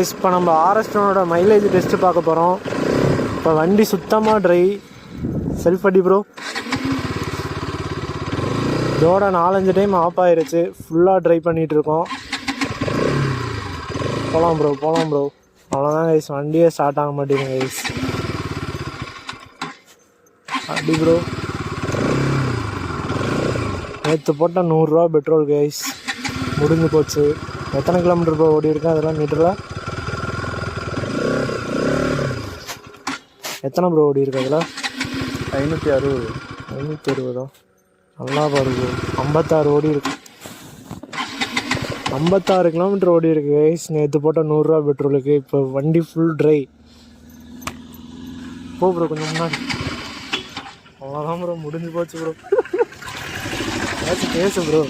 Guys, இப்போ நம்ம ஆர்எஸ்-10 mileage test பார்க்க போகிறோம். இப்போ வண்டி சுத்தமாக ட்ரை. செல்ஃப் அடி ப்ரோ. இதோட 4-5 டைம் ஆஃப் ஆயிருச்சு. ஃபுல்லாக ட்ரை பண்ணிகிட்ருக்கோம். போகலாம் ப்ரோ. அவ்வளோதான் கைஸ், வண்டியே ஸ்டார்ட் ஆக மாட்டேங்குது கைஸ். அடி ப்ரோ. நேற்று போட்ட 100 ரூபா பெட்ரோல் கைஸ் முடிஞ்சு போச்சு. எத்தனை கிலோமீட்டர் ப்ரோ ஓடி இருக்கேன் அதெல்லாம் மீட்டரில்? எத்தனை ப்ரோ ஓடி இருக்கு அதில்? 560. நல்லா பாருங்க, 56 ஓடி இருக்கு. 56 கிலோமீட்டர் ஓடி இருக்கு கைஸ் நேற்று போட்ட 100 ரூபா பெட்ரோலுக்கு. இப்போ வண்டி ஃபுல் ட்ரை. போ ப்ரோ கொஞ்சம் முன்னாடி. அவ்வளோதான் ப்ரோ, முடிஞ்சு போச்சு ப்ரோ. பேசு ப்ரோ.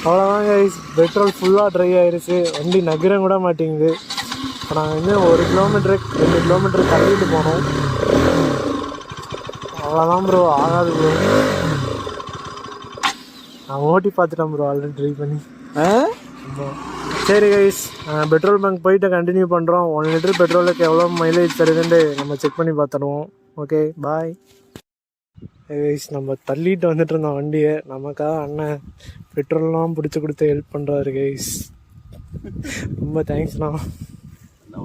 அவ்வளோதான் கைஸ், பெட்ரோல் ஃபுல்லாக ட்ரை ஆகிருச்சு. வண்டி நகர கூட மாட்டேங்குது. இப்போ நாங்கள் இன்னும் 1 கிலோமீட்டரு 2 கிலோமீட்டர் தள்ளிட்டு போனோம். அவ்வளோதான் ப்ரோ, ஆகாது ப்ரோ. நான் ஓட்டி பார்த்துட்டேன் ப்ரோ ஆல்ரெடி ட்ரை பண்ணி. சரி கைஸ், பெட்ரோல் பங்க் போயிட்டு கண்டினியூ பண்ணுறோம். 1 லிட்டர் பெட்ரோலுக்கு எவ்வளோ மைலேஜ் தருதுன்னு நம்ம செக் பண்ணி பார்த்துடுவோம். Okay bye guys. நம்ம தள்ளிட்டு வந்துட்டு இருந்தோம் வண்டியை. நமக்காக அண்ணன் பெட்ரோல்லாம் பிடிச்சி கொடுத்து ஹெல்ப் பண்ணுறாரு கைஸ். ரொம்ப தேங்க்ஸ்ண்ணா.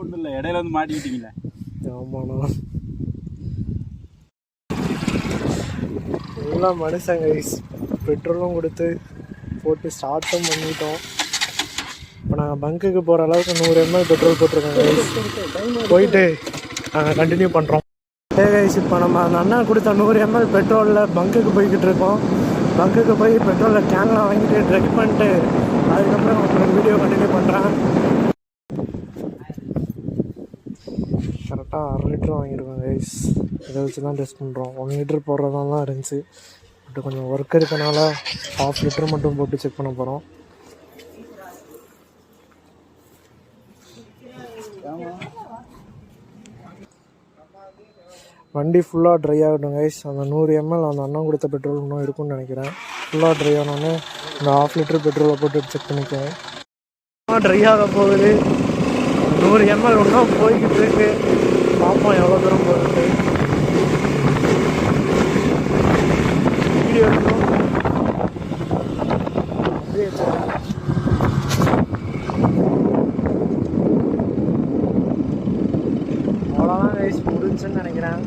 ஒன்றும் இல்லை, இடையில வந்து மாட்டிக்கிட்டீங்களே. ஆமாண்ணா, எல்லாம் மனுஷன் கைஸ். பெட்ரோலும் கொடுத்து போட்டு ஸ்டார்ட்டும் பண்ணிட்டோம். இப்போ நாங்கள் பங்குக்கு போகிற அளவுக்கு 100 ml பெட்ரோல் போட்டிருக்கோம் கைஸ். போயிட்டு நாங்கள் கண்டினியூ பண்ணுறோம். கைஸ், இப்போ நம்ம அந்த அண்ணா கொடுத்த 100 ml பெட்ரோலில் பங்குக்கு போய்கிட்டு இருக்கோம். பங்குக்கு போய் பெட்ரோலில் கேன்லாம் வாங்கிட்டு ட்ரை பண்ணிட்டு அதுக்கப்புறம் உங்களுக்கு வீடியோ கண்டினியூ பண்ணுறேன். கரெக்டாக 1/2 லிட்டர் வாங்கியிருக்கோம் கைஸ். இதை வச்சு தான் டெஸ்ட் பண்ணுறோம். 1 லிட்டர் போடுறதான் தான் இருந்துச்சு. பட் கொஞ்சம் ஒர்க் இருக்கனால 1/2 லிட்டர் மட்டும் போட்டு செக் பண்ண போகிறோம். வண்டி ஃபுல்லாக ட்ரை ஆகட்டும் கைஸ். அந்த 100 ml அந்த அண்ணன் கொடுத்த பெட்ரோல் இன்னும் இருக்குன்னு நினைக்கிறேன். ஃபுல்லாக ட்ரை ஆனோடனே இந்த 1/2 லிட்டர் பெட்ரோலை போட்டு செக் பண்ணிக்குவேன். ட்ரை ஆக போகுது. 100 ml இன்னும் போய்கிட்டு இருக்கு. பார்ப்போம் எவ்வளோ தூரம் போகுது. வீடியோ எடுக்கணும். அவ்வளோதான் கைஸ், முடிஞ்சுன்னு நினைக்கிறேன்.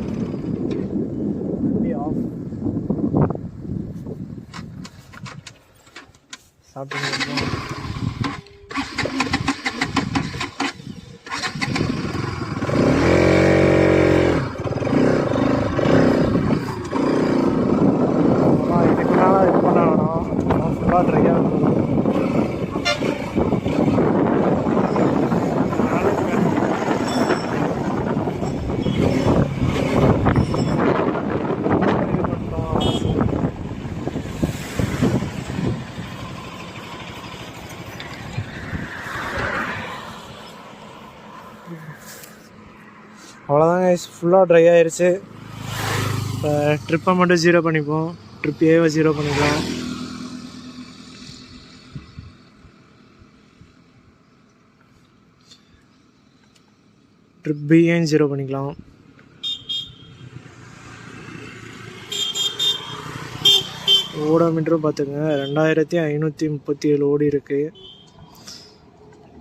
சாப்பிட்டு இதுக்கு மேலே இது பண்ண வேணாம். ஃபுல்லாக ட்ரை ஆகும். அவ்வளோதான் கைஸ், ஃபுல்லாக ட்ரை ஆயிடுச்சு. இப்போ ட்ரிப்பை மட்டும் 0 பண்ணிப்போம். ட்ரிப் ஏவை 0 பண்ணிக்கலாம். ட்ரிப் பிஏன்னு 0 பண்ணிக்கலாம். ஓடோமீட்டரும் பார்த்துக்கங்க, 2537 ஓடி இருக்குது.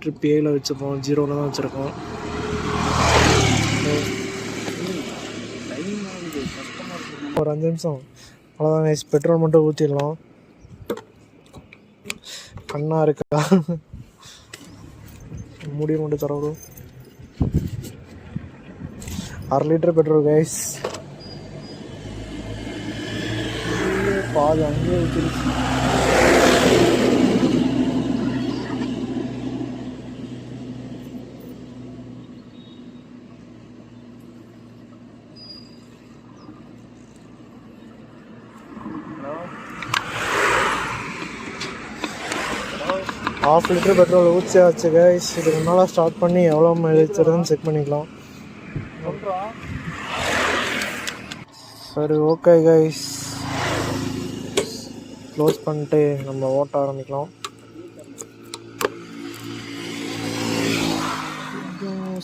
ட்ரிப் ஏவில் வச்சுப்போம், 0வில் தான் வச்சுருக்கோம். ஒரு 5 நிமிஷம் அவ்வளோதான் கைஸ். பெட்ரோல் மட்டும் ஊற்றிடலாம். கண்ணா இருக்கா? முடிய மட்டும் தரோம். 1/2 லிட்டர் பெட்ரோல் கைஸ். பாதி அங்கேயே ஊற்றிருச்சு. ½ லிட்டர் பெட்ரோல் ஊற்றியாச்சு கைஸ். இதுக்கு முன்னால் ஸ்டார்ட் பண்ணி எவ்வளோ மைலேஜ் தருதுன்னு செக் பண்ணிக்கலாம். சரி ஓகே கைஸ், க்ளோஸ் பண்ணிட்டு நம்ம ஓட்ட ஆரம்பிக்கலாம்.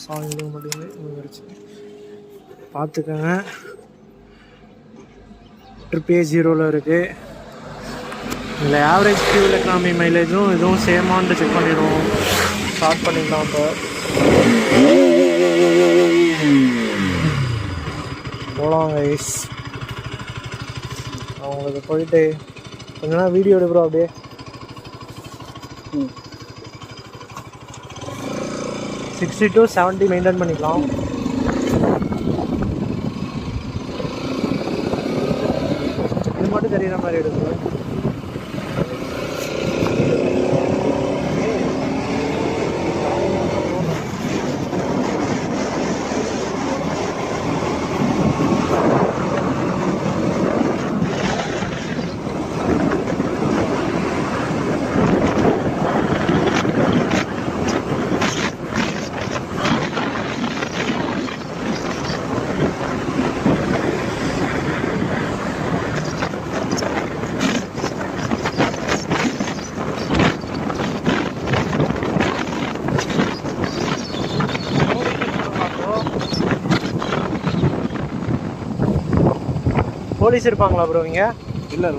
சாய்ந்து மாட்டேங்குது வரைச்சு பார்த்துக்கோங்க. ட்ரிப் A0 இருக்குது. இதில் ஆவரேஜ் ஃபியூல் எக்கனாமி மைலேஜும் இதுவும் சேமான்னு செக் பண்ணிடுவோம். ஸ்டார்ட் பண்ணிக்கலாம். இப்போ போகலாம் கைஸ். அவங்களுக்கு போயிட்டு கொஞ்ச நேரம் வீடியோ எடுக்கிறோம். அப்படியே 60 to 70 மெயின்டைன் பண்ணிக்கலாம். இது மட்டும் தெரியுற மாதிரி எடுக்கணும். போலீஸ் இருப்பாங்களா ப்ரோ இங்கே? இல்லை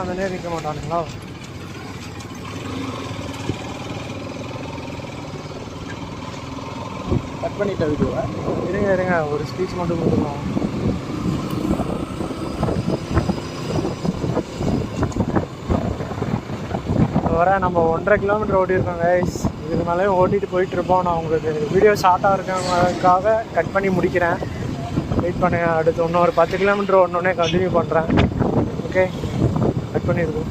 அந்த நேரம் நிற்க மாட்டானுங்களா? கட் பண்ணிட்ட வீடியோவை. இருங்க ஒரு ஸ்பீச் மட்டும் கொடுத்துருவோம். வர நம்ம 1.5 கிலோமீட்டர் ஓட்டியிருக்கோம் கைஸ். இதுக்கு மேலேயும் ஓட்டிகிட்டு போயிட்டுருப்போம். நான் உங்களுக்கு வீடியோ ஷார்ட்டாக இருக்கிறதுக்காக கட் பண்ணி முடிக்கிறேன். வெயிட் பண்ணுங்க. அடுத்து இன்னும் ஒரு 10 கிலோமீட்டர் ஓடனே கண்டினியூ பண்ணுறேன். ஓகே, கட் பண்ணியிருக்கோம்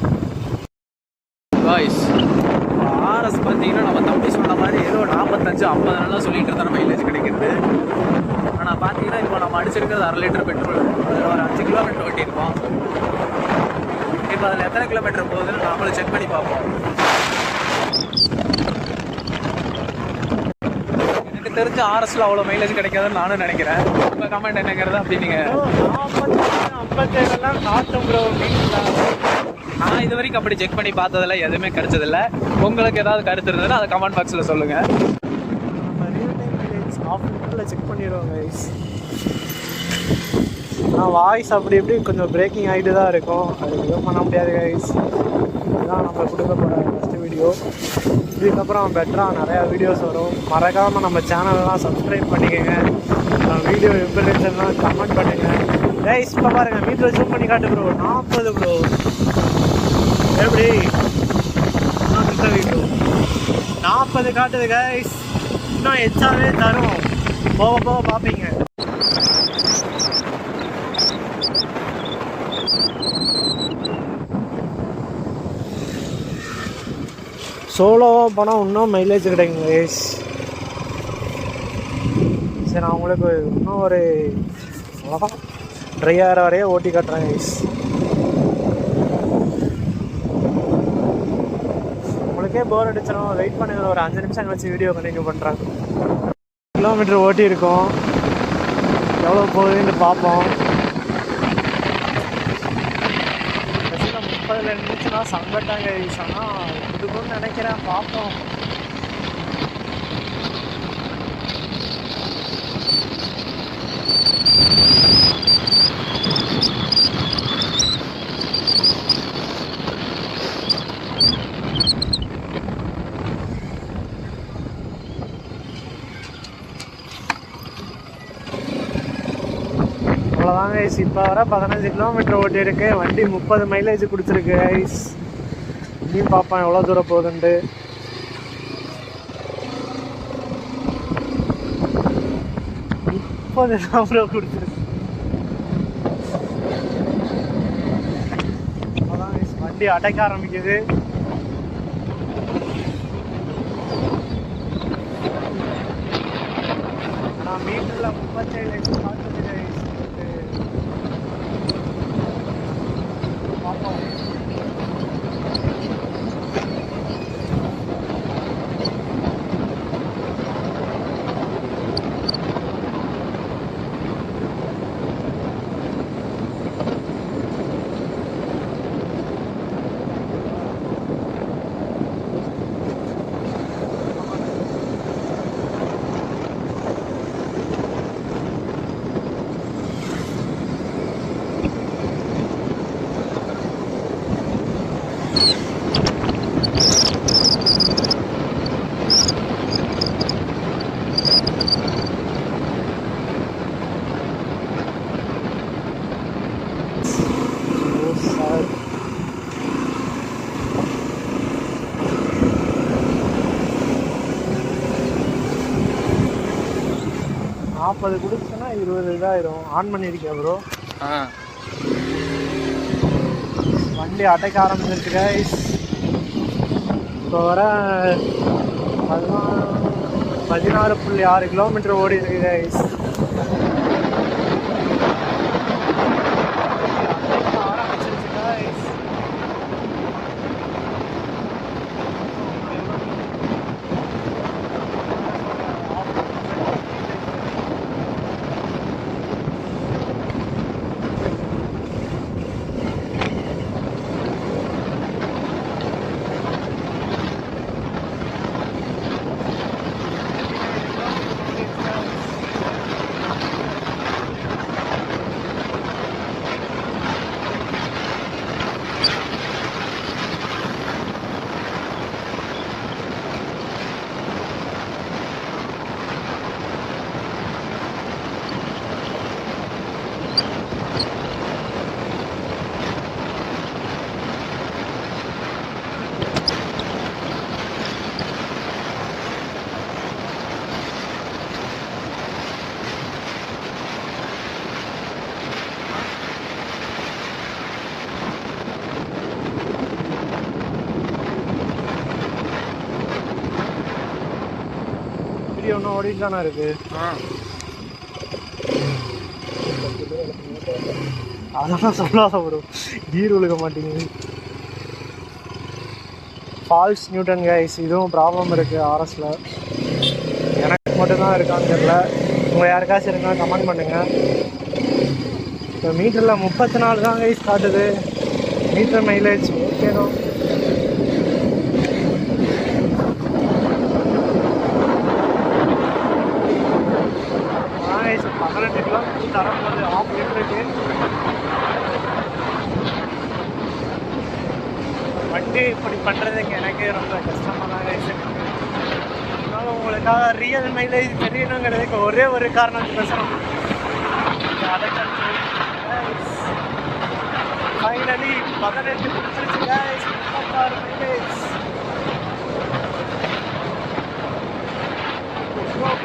காய்ஸ். ஆர்எஸ் பார்த்தீங்கன்னா நம்ம தம்பி சொன்ன மாதிரி ஏதோ 45-50 நாளாக சொல்லிட்டு இருந்தோம் மைலேஜ் கிடைக்கிறது. ஆனால் பார்த்தீங்கன்னா இப்போ நம்ம அடிச்சிருக்கிறது 1/2 லிட்டர் பெட்ரோல். அதில் ஒரு 5 கிலோமீட்டர் ஓட்டியிருக்கோம். இப்போ அதில் எத்தனை கிலோமீட்டர் போகுதுன்னு நாமளும் செக் பண்ணி பார்ப்போம். எனக்கு தெரிஞ்ச ஆர்எஸ்ல அவ்வளோ மைலேஜ் கிடைக்காதுன்னு நானும் நினைக்கிறேன். உங்கள் கமெண்ட் என்னங்கிறது அப்படி நீங்கள் 57 காட்டும் ப்ரோ. நான் இது வரைக்கும் அப்படி செக் பண்ணி பார்த்ததில்ல, எதுவுமே கிடைச்சதில்ல. உங்களுக்கு ஏதாவது கருத்து இருந்ததுன்னா அதை கமெண்ட் பாக்ஸில் சொல்லுங்கள். நம்ம ரியல் டைம் மைலேஜ் ஆஃப் லிட்டரில் செக் பண்ணிடுவோம் கைஸ். ஆனால் வாய்ஸ் அப்படி இப்படி கொஞ்சம் பிரேக்கிங் ஆகிட்டு தான் இருக்கும். அது எதுவும் பண்ண முடியாது கைஸ். இதுதான் நம்ம கொடுக்க போகிற ஃபஸ்ட்டு வீடியோ. இதுக்கப்புறம் பெட்டராக நிறையா வீடியோஸ் வரும். மறக்காமல் நம்ம சேனலெலாம் சப்ஸ்கிரைப் பண்ணிக்கோங்க. வீடியோ இம்ப்ரெஷன்லாம் கமெண்ட் பண்ணுங்கள் கைஸ். இப்போ பாருங்கள் மீட்டரை ஜூம் பண்ணி காட்டு ப்ரோ. 40 ப்ரோ. எப்படி 40 காட்டுது கைஸ். இன்னும் எச்சாவே தரும். போக போக பார்ப்பீங்க. சோலோவாக போனால் இன்னும் மைலேஜ் கிடைக்குங்க கைஸ். சரி, நான் உங்களுக்கு இன்னும் ஒரு அவ்வளோதான் ட்ரை ஆகிற வரையே ஓட்டி காட்டுறேன் கைஸ். உங்களுக்கே போர் அடிச்சிடும். வெயிட் பண்ணுங்க, ஒரு 5 நிமிஷம் கழிச்சு வீடியோ கண்டினியூ பண்ணுறேன். கிலோமீட்டர் ஓட்டி இருக்கோம். எவ்வளோ போகுதுன்னு பார்ப்போம். 30 நிமிஷம்னா சங்கட்டாங்க கைஸ். ஆனால் இதுக்குன்னு நினைக்கிறேன். பார்ப்போம். அவ்வளோதாங்க ஐஸ். இப்போ வர 15 கிலோமீட்டர் ஓட்டி இருக்கு. வண்டி 30 மைலேஜ் கொடுத்துருக்கு ஐஸ். இனியும் பார்ப்பேன் எவ்வளோ தூரம் போகுதுன்ட்டு. இப்போ கொடுத்துருக்கு. அவ்வளோதான் ஐஸ். வண்டி அடைக்க ஆரம்பிக்குது. நான் மீட்டரில் 37 பார்த்துட்டு பார்ப்போம். நாற்பது கொடுத்துன்னா 20 இதாயிரும். ஆன் பண்ணியிருக்கேன் ப்ரோ. வண்டி அடைக்க ஆரம்பிச்சிருச்சு கைஸ். இப்போ வர 16.6 கிலோமீட்டர் ஓடி இருக்கு கைஸ். ஆரம்பிச்சிருச்சு கைஸ். ஒன்றும் ஓடிட்டு தானே இருக்கு. அதெல்லாம் சொல்லாத ப்ரோ, கீர் விழுக மாட்டேங்குது. ஃபால்ஸ் நியூட்டன் கைஸ், இதுவும் ப்ராப்ளம் இருக்குது ஆர்எஸில். எனக்கு மட்டும்தான் இருக்கான்னு தெரியல. உங்கள் யாருக்காச்சும் இருக்கா கமெண்ட் பண்ணுங்கள். இப்போ மீட்டரில் 34 தான் கைஸ் காட்டுது மீட்டர் மைலேஜ். ஓகே தான். தரப்போது ஆஃப் லிட்டருக்கு. வண்டி இப்படி பண்ணுறதுக்கு எனக்கு ரொம்ப கஷ்டமாக தான் இருக்குது. அதனால உங்களுக்காக ரியல் மைலேஜ் தெரியணுங்கிறதுக்கு ஒரே ஒரு காரணம் பேசுகிறோம். ஃபைனலி 18 கொடுத்துருச்சு கைஸ். 36 மைலேஜ்.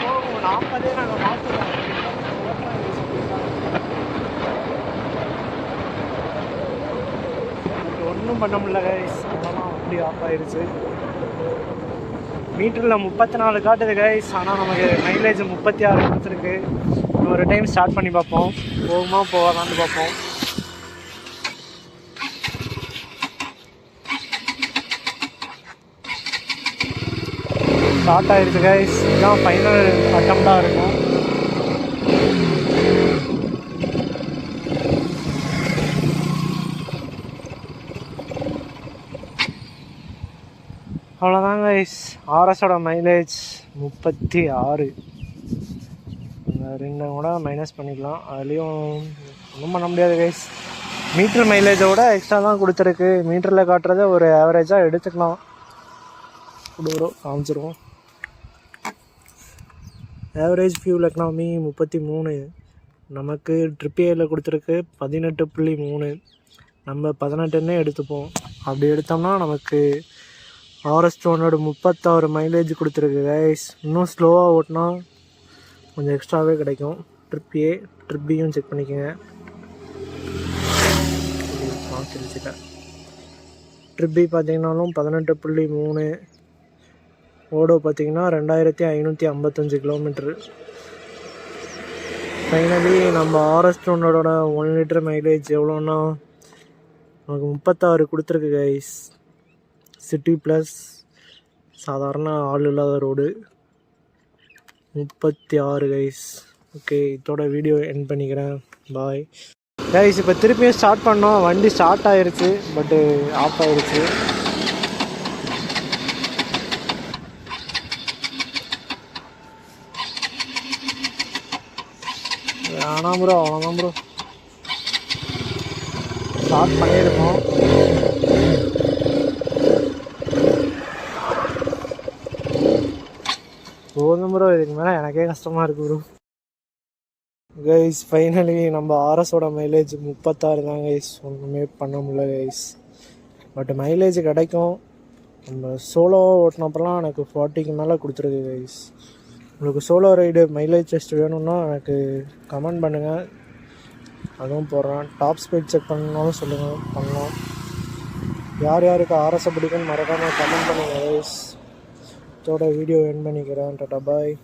போகும் 40 நாங்கள் மாற்றுவோம். ஒன்றும் பண்ண முடியல கைஸ். அதெல்லாம் அப்படி ஆஃப் ஆயிடுச்சு. மீட்டரில் 34 காட்டுது கைஸ். ஆனால் நமக்கு மைலேஜ் 36 கொடுத்துருக்கு. ஒரு டைம் ஸ்டார்ட் பண்ணி பார்ப்போம், போகுமா போகலான்னு பார்ப்போம். ஸ்டார்ட் ஆயிடுச்சு கைஸ். இதுதான் ஃபைனல் அட்டம்ப்டாக இருக்கும். அவ்வளோதான் கைஸ். ஆர்எஸோட மைலேஜ் 36. ரெண்டு கூட மைனஸ் பண்ணிக்கலாம், அதுலேயும் ஒன்றும் பண்ண முடியாது கைஸ். மீட்டர் மைலேஜோட எக்ஸ்ட்ரா தான் கொடுத்துருக்கு. மீட்டரில் காட்டுறத ஒரு ஆவரேஜாக எடுத்துக்கலாம். கொடுக்குறோம் காமிச்சிருவோம். Average fuel economy 33. நமக்கு ட்ரிப் ஏல கொடுத்துருக்கு 18.3. நம்ம 18ன்னே எடுத்துப்போம். அப்படி எடுத்தோம்னா நமக்கு RS 200 36 மைலேஜ் கொடுத்துருக்கு கைஸ். இன்னும் ஸ்லோவாக ஓட்டினா கொஞ்சம் எக்ஸ்ட்ராவே கிடைக்கும். ட்ரிப் ஏ ட்ரிப் பியும் செக் பண்ணிக்கோங்க. ட்ரிப் பி பார்த்தீங்கன்னாலும் 18.3. ஓடோ பார்த்தீங்கன்னா 2555 கிலோமீட்ரு. ஃபைனலி நம்ம RS 200 1 லிட்டர் மைலேஜ் எவ்வளோன்னா நமக்கு 36 கொடுத்துருக்கு கைஸ். சிட்டி ப்ளஸ் சாதாரண ஆள் இல்லாத ரோடு 36 கைஸ். ஓகே, இதோட வீடியோ எண்ட் பண்ணிக்கிறேன். Bye guys. இப்போ திருப்பியும் ஸ்டார்ட் பண்ணோம். வண்டி ஸ்டார்ட் ஆகிருச்சு, பட்டு ஆஃப் ஆகிருச்சு. ஆனால் ப்ரோ அவ்வளோதான் ப்ரோ. ஸ்டார்ட் பண்ணியிருக்கோம். போதும் ப்ரோ, இதுக்கு மேலே எனக்கே கஷ்டமாக இருக்குது ப்ரோ. கைஸ் ஃபைனலி நம்ம RSோட மைலேஜ் 36 தான் கைஸ். ஒன்றுமே பண்ண முடியல கைஸ். பட் மைலேஜ் கிடைக்கும். நம்ம சோலோ ஓட்டினப்பெல்லாம் எனக்கு 40க்கு மேலே கொடுத்துருக்கு கைஸ். உங்களுக்கு சோலோ ரைடு மைலேஜ் டெஸ்ட் வேணும்னா எனக்கு கமெண்ட் பண்ணுங்கள், அதுவும் போடுறேன். டாப் ஸ்பீட் செக் பண்ணாலும் சொல்லுங்கள், பண்ணலாம். யார் யாருக்கு RS பிடிக்குன்னு மறக்காமல் கமெண்ட் பண்ணுங்கள் கைஸ். இதோட வீடியோ எண்ட் பண்ணிக்கிறேன். டாடா பாய்.